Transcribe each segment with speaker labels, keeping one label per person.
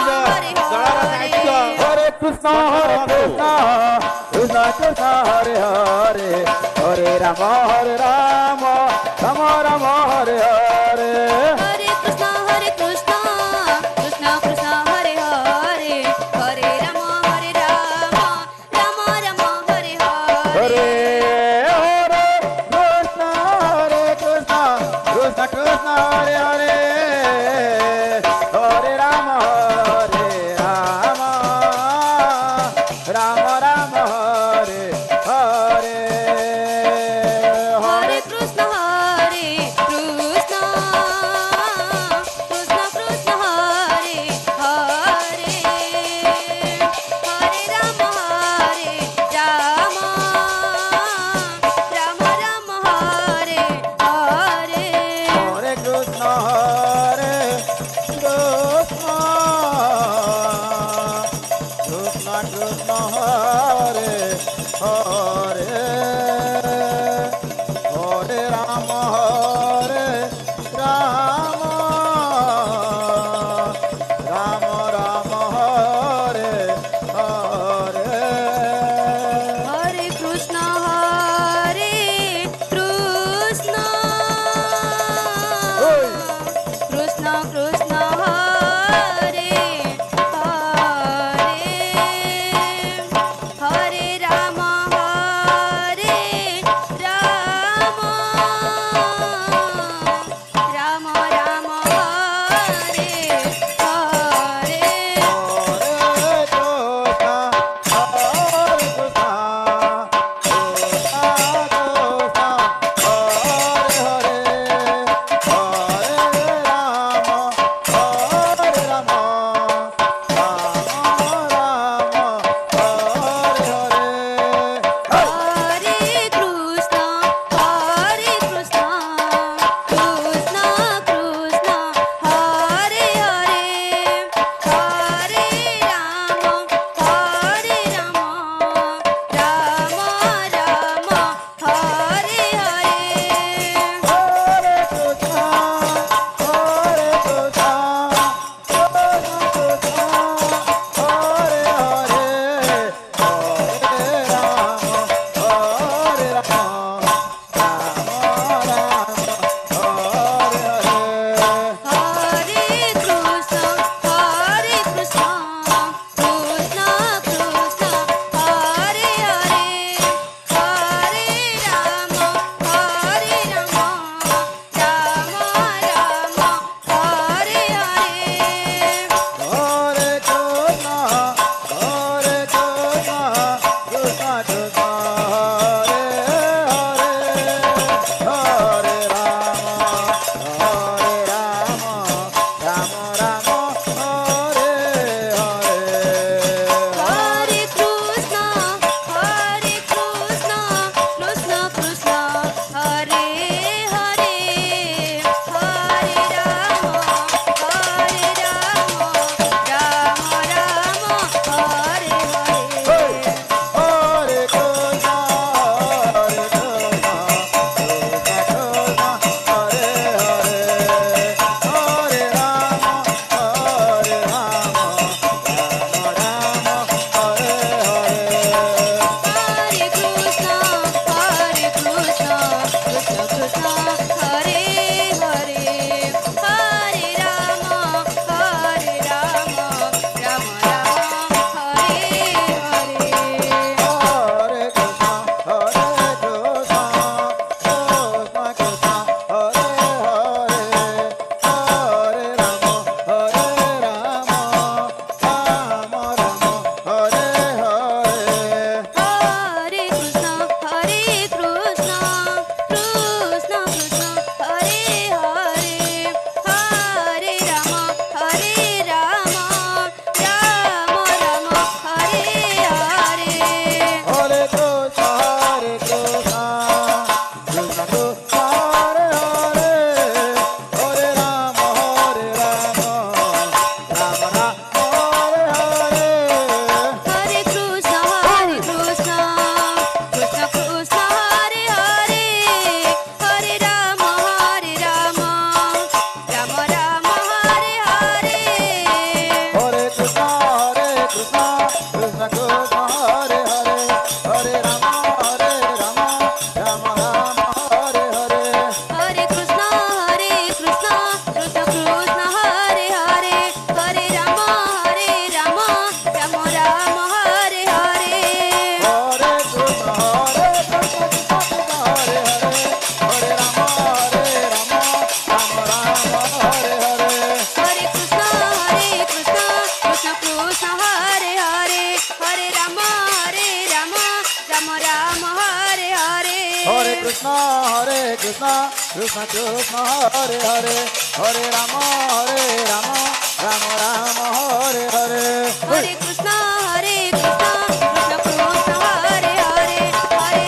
Speaker 1: Hare Hare.
Speaker 2: Hare Krishna, Krishna Krishna, Hare Hare, Hare Rama, Rama Rama, Hare Hare.
Speaker 1: Hare Krishna, Krishna Krishna, Hare Hare, Hare Rama, Rama Rama, Hare Hare.
Speaker 2: Hare Krishna, Krishna Krishna, Hare Hare, Hare Rama, Rama Rama, Hare Hare.
Speaker 1: Hare Krishna, Krishna
Speaker 2: Krishna Krishna Krishna Hare Hare Hare Ram Ram Ram Hare Hare
Speaker 1: Hare Krishna, Krishna Krishna Hare Hare, Hare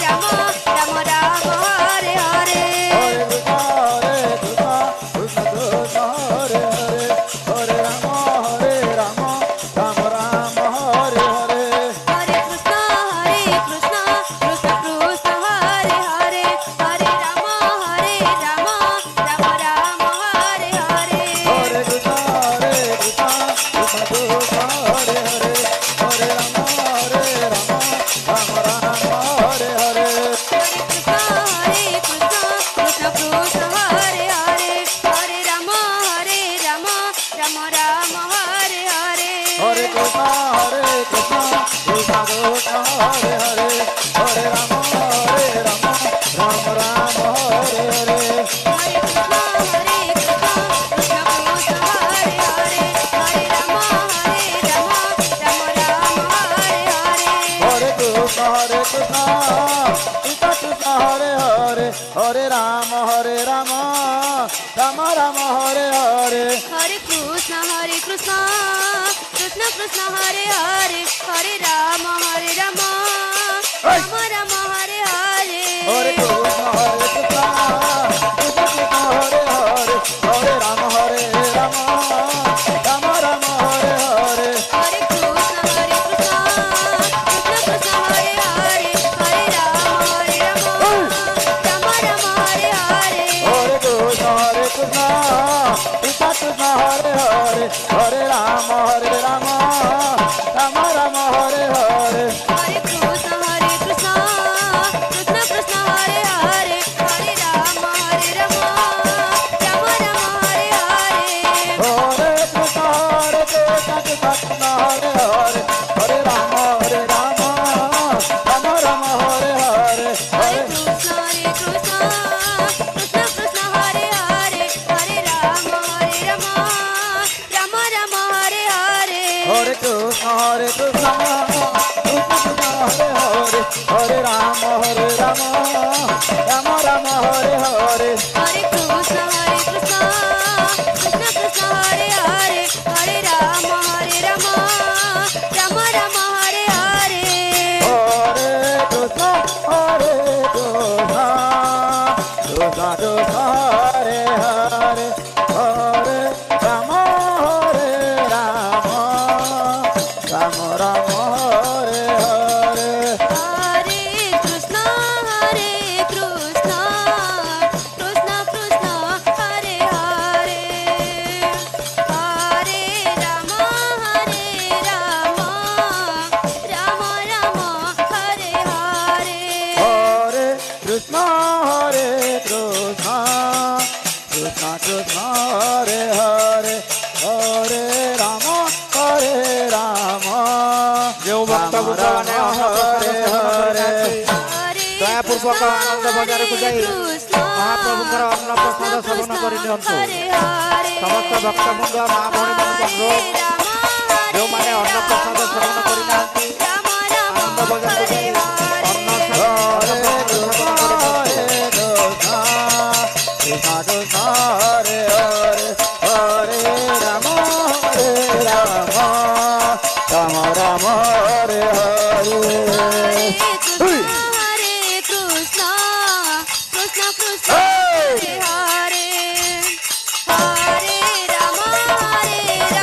Speaker 1: Rama, Rama Rama Hare Hare.
Speaker 2: হরে Krishna Krishna Krishna Hare Hare Hare Ram Ram Ram Hare Hare
Speaker 1: Hare Krishna, Krishna Krishna Hare Hare, Hare Rama, Rama Rama Hare Hare.
Speaker 2: হরে Krishna Krishna Krishna Hare Hare Hare Ram Ram Ram Hare Hare
Speaker 1: Hare Krishna, Krishna Krishna Hare Hare, Hare Rama, Rama Rama Hare Hare.
Speaker 2: হরে Krishna Krishna Krishna Hare Hare Hare Ram Ram Ram Hare Hare
Speaker 1: Hare Krishna, Krishna Krishna Hare Hare, Hare Rama, Rama Rama Hare Hare.
Speaker 2: হরে Krishna Krishna Krishna Hare Hare Hare Ram Ram Ram Hare Hare
Speaker 1: Hare Krishna, Krishna Krishna Hare Hare, Hare Rama, Rama Rama Hare Hare.
Speaker 2: হরে Krishna Krishna Krishna Hare Hare Hare Ram Ram Ram Hare Hare
Speaker 1: Hare Krishna, Krishna Krishna Hare Hare, Hare Rama, Rama Rama Hare Hare.
Speaker 2: হরে Krishna Krishna Krishna Hare Hare Hare Ram Ram Ram Hare Hare
Speaker 1: Hare Krishna, Krishna Krishna Hare Hare, Hare Rama, Rama Rama Hare Hare.
Speaker 2: হরে Krishna Krishna Hare Hare Hare Ram Ram Ram Hare Hare
Speaker 1: Hare Krishna, Krishna Krishna Hare Hare, Hare Rama, Rama Rama Hare Hare.
Speaker 2: হরে Krishna Krishna Hare Hare Hare Ram Ram Ram Hare Hare
Speaker 1: Hare Krishna, Krishna Krishna Hare Hare, Hare Rama, Rama Rama Hare Hare.
Speaker 2: হরে Krishna Krishna Krishna Hare Hare Hare Ram Ram Ram Ram Hare Hare
Speaker 1: Hare Krishna, Krishna Krishna Hare Hare, Hare Rama, Rama Rama Hare Hare.
Speaker 2: হরে কৃষ্ণ কৃষ্ণ কৃষ্ণ কৃষ্ণ হরে হরে হরে রাম রাম
Speaker 3: ଯେଉଁ ଭକ୍ତ ବୃନ୍ଦମାନେ
Speaker 2: ହରେ ହରେ
Speaker 3: ଦୟାପୂର୍ବକ ଆନନ୍ଦ ବଜାରକୁ ଯାଇ ମହାପ୍ରଭୁଙ୍କର ଅନ୍ନପ୍ରସାଦ ସେବନ କରିନିଅନ୍ତୁ। ସମସ୍ତ ଭକ୍ତବୃନ୍ଦ ମା ଭଉଣୀମାନଙ୍କୁ ଅନୁରୋଧ, ଯେଉଁମାନେ ଅନ୍ନପ୍ରସାଦ ସେବନ କରିନାହାନ୍ତି ଆନନ୍ଦ ବଜାରକୁ ଯାଇ ଅନ୍ନ ସେବନ କରିନିଅନ୍ତୁ।
Speaker 2: Krishna Krishna Hare Hare Hare Ram Ram Ram Ram Hare Hare
Speaker 1: Hare Krishna, Krishna Krishna Hare Hare, Hare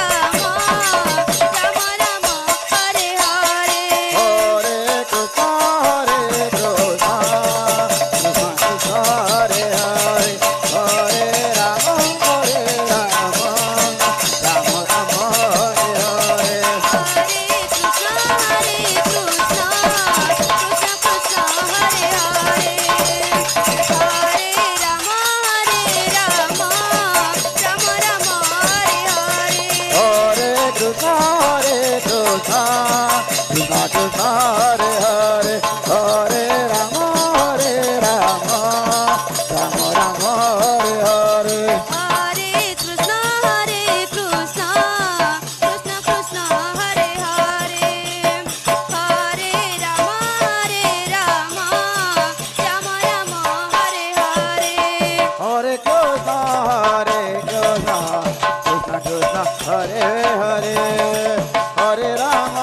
Speaker 1: Rama, Rama Rama Hare Hare.
Speaker 2: হরে Krishna Krishna Krishna Krishna Hare Hare Hare Ram Ram Ram Ram Hare Hare
Speaker 1: Hare Krishna, Krishna Krishna Hare Hare, Hare Rama, Rama Rama Hare Hare.
Speaker 2: হরে Krishna Krishna Krishna Krishna Hare Hare Hare Ram Ram Ram Ram Hare Hare
Speaker 1: Hare Krishna, Krishna Krishna Hare Hare, Hare Rama, Rama
Speaker 2: Hare Hare Ram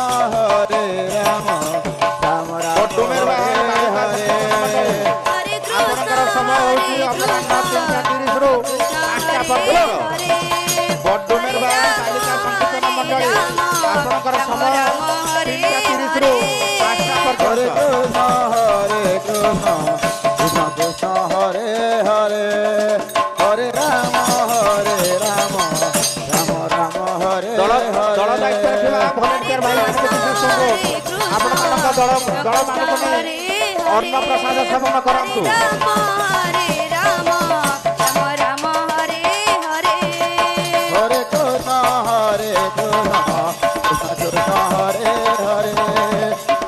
Speaker 2: Ram Ram
Speaker 3: ডুমের বাহার
Speaker 2: হরে
Speaker 1: হরে
Speaker 3: ଆପଣଙ୍କର ସମୟ ହେଉଛି ଅପରାହ୍ନ 3:30ରୁ 5ଟା ପର୍ଯ୍ୟନ୍ତ। ବଡ଼ଡୁମେର ବାହାର କାଳିକା ସଂକୀର୍ତ୍ତନ ମଣ୍ଡଳୀ ଆପଣଙ୍କର ସମୟ 3:30ରୁ 5ଟା
Speaker 2: হরে
Speaker 3: ପର୍ଯ୍ୟନ୍ତ।
Speaker 2: কৃষ্ণ কৃষ্ণ কৃষ্ণ হরে হরে হরে রাম রাম রাম হরে
Speaker 3: ଦଳ
Speaker 2: হরে
Speaker 3: ଦାୟିତ୍ୱରେ ଥିବା ଭଲେଣ୍ଟିୟର ଭାଇମାନଙ୍କୁ ବିଶେଷ ଅନୁରୋଧ ଆପଣମାନଙ୍କ ଦଳମାନଙ୍କୁ ନେଇ ଅନ୍ନ ପ୍ରସାଦ ସେବନ କରନ୍ତୁ।
Speaker 1: ରାମ ହରେ ରାମ ରାମ ରାମ ହରେ ହରେ
Speaker 2: হরে কৃষ্ণ কৃষ্ণ কৃষ্ণ হরে হরে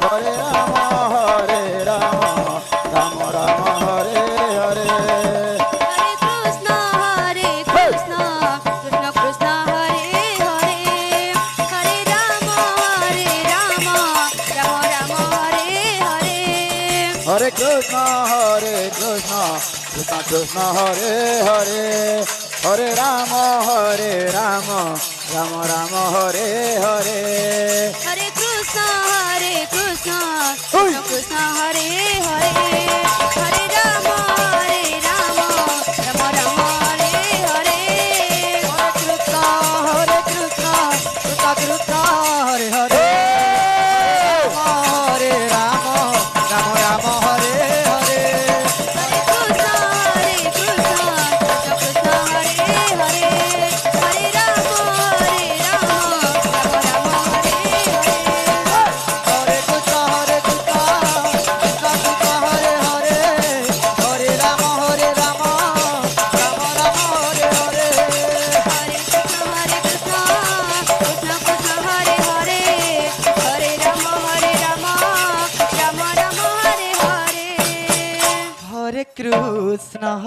Speaker 2: হরে রাম রাম রাম হরে হরে
Speaker 1: হরে কৃষ্ণ কৃষ্ণ কৃষ্ণ হরে হরে হরে রাম রাম রাম হরে হরে
Speaker 2: হরে কৃষ্ণ কৃষ্ণ কৃষ্ণ হরে হরে হরে রাম রাম রাম হরে হরে
Speaker 1: হরে কৃষ্ণ কৃষ্ণ কৃষ্ণ হরে হরে হরে রাম রাম রাম হরে হরে
Speaker 3: হরে কৃষ্ণ কৃষ্ণ হরে হরে হরে রাম রাম রাম হরে হরে
Speaker 1: হরে কৃষ্ণ কৃষ্ণ কৃষ্ণ হরে হরে হরে রাম রাম রাম হরে হরে
Speaker 3: হরে কৃষ্ণ কৃষ্ণ কৃষ্ণ হরে হরে হরে রাম রাম রাম হরে হরে
Speaker 1: হরে কৃষ্ণ কৃষ্ণ কৃষ্ণ হরে হরে হরে রাম রাম রাম হরে হরে
Speaker 3: হরে কৃষ্ণ